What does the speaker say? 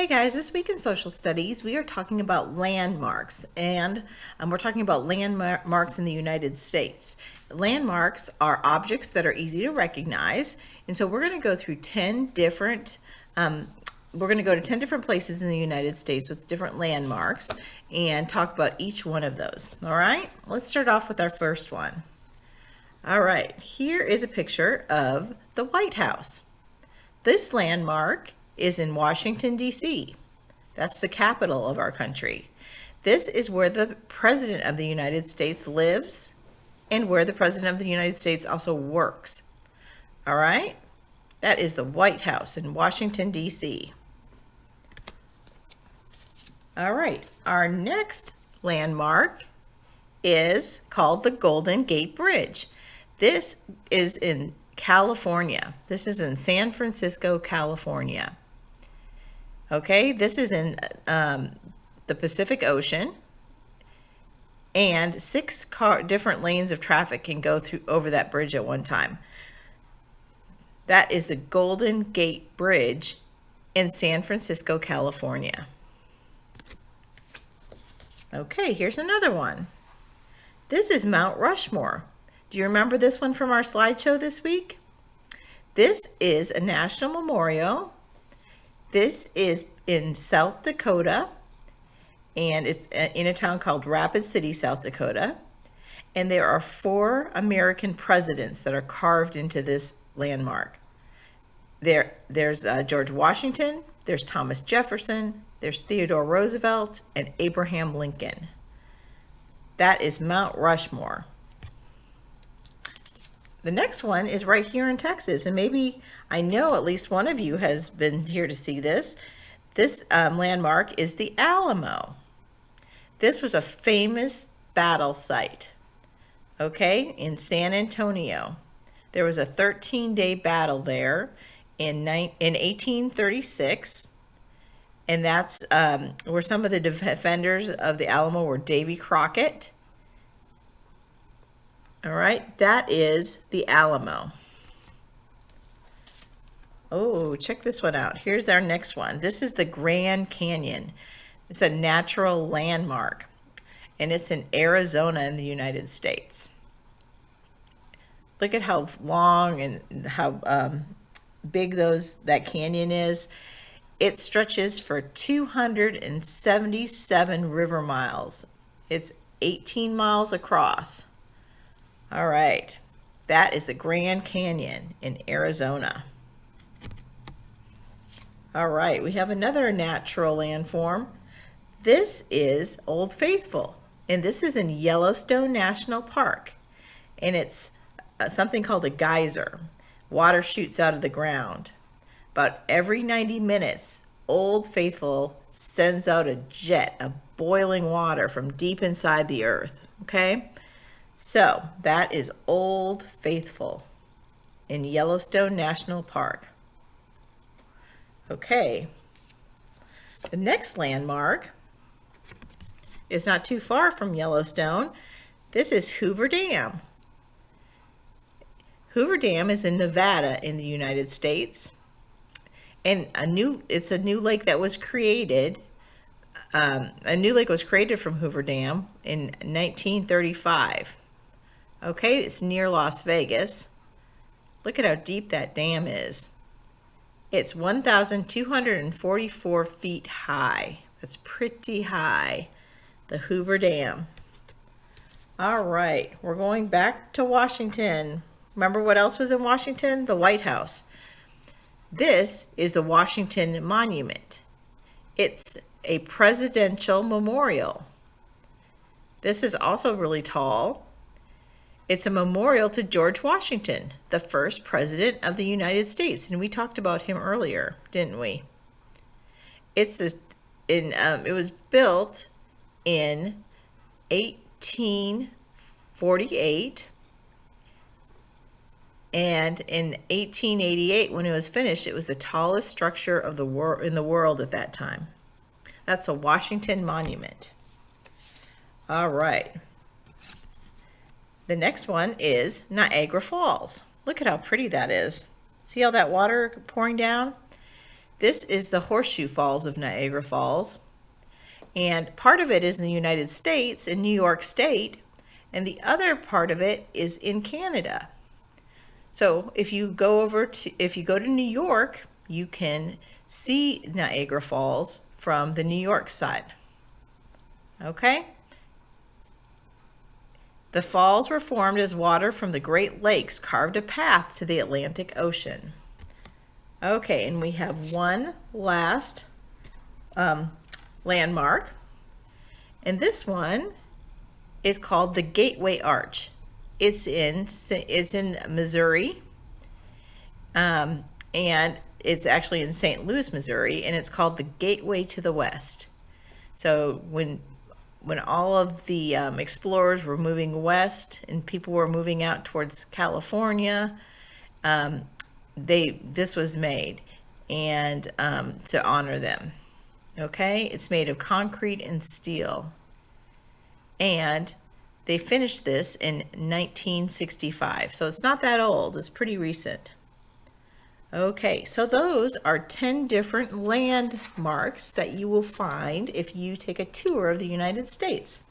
Hey guys, this week in social studies, we are talking about landmarks, and we're talking about landmarks in the United States. Landmarks are objects that are easy to recognize, and so we're going to go through 10 different, we're going to go to 10 different places in the United States with different landmarks and talk about each one of those. All right, let's start off with our first one. All right, here is a picture of the White House. This landmark is in Washington, D.C. That's the capital of our country. This is where the President of the United States lives and where the President of the United States also works. All right? That is the White House in Washington, D.C. All right, our next landmark is called the Golden Gate Bridge. This is in California. This is in San Francisco, California. Okay, this is in the Pacific Ocean, and six different lanes of traffic can go through over that bridge at one time. That is the Golden Gate Bridge in San Francisco, California. Okay, here's another one. This is Mount Rushmore. Do you remember this one from our slideshow this week? This is a national memorial. This is in South Dakota, and it's in a town called Rapid City, South Dakota. And there are 4 American presidents that are carved into this landmark. There's George Washington, there's Thomas Jefferson, there's Theodore Roosevelt, and Abraham Lincoln. That is Mount Rushmore. The next one is right here in Texas, and maybe I know at least one of you has been here to see this. This landmark is the Alamo. This was a famous battle site, okay, in San Antonio. There was a 13-day battle there in 1836, and that's where some of the defenders of the Alamo were Davy Crockett. All right, that is the Alamo. Oh, check this one out. Here's our next one. This is the Grand Canyon. It's a natural landmark, and it's in Arizona in the United States. Look at how long and how big that canyon is. It stretches for 277 river miles. It's 18 miles across. All right, that is the Grand Canyon in Arizona. All right, we have another natural landform. This is Old Faithful, and this is in Yellowstone National Park, and it's something called a geyser. Water shoots out of the ground. About every 90 minutes, Old Faithful sends out a jet of boiling water from deep inside the earth, okay? So that is Old Faithful in Yellowstone National Park. Okay, the next landmark is not too far from Yellowstone. This is Hoover Dam. Hoover Dam is in Nevada in the United States, and it's a new lake that was created. A new lake was created from Hoover Dam in 1935. Okay, it's near Las Vegas. Look at how deep that dam is. It's 1,244 feet high. That's pretty high, the Hoover Dam. All right, we're going back to Washington. Remember what else was in Washington? The White House. This is the Washington Monument. It's a presidential memorial. This is also really tall. It's a memorial to George Washington, the first president of the United States, and we talked about him earlier, didn't we? It was built in 1848, and in 1888, when it was finished, it was the tallest structure of in the world at that time. That's a Washington Monument. All right. The next one is Niagara Falls. Look at how pretty that is. See all that water pouring down? This is the Horseshoe Falls of Niagara Falls. And part of it is in the United States, in New York State, and the other part of it is in Canada. So if you go to New York, you can see Niagara Falls from the New York side. Okay? The falls were formed as water from the Great Lakes carved a path to the Atlantic Ocean. Okay, and we have one last landmark, and this one is called the Gateway Arch. It's in Missouri, and it's actually in St. Louis, Missouri, and it's called the Gateway to the West. So when all of the explorers were moving west and people were moving out towards California, this was made, and to honor them. Okay, it's made of concrete and steel, and they finished this in 1965, so it's not that old. It's pretty recent. Okay, so those are 10 different landmarks that you will find if you take a tour of the United States.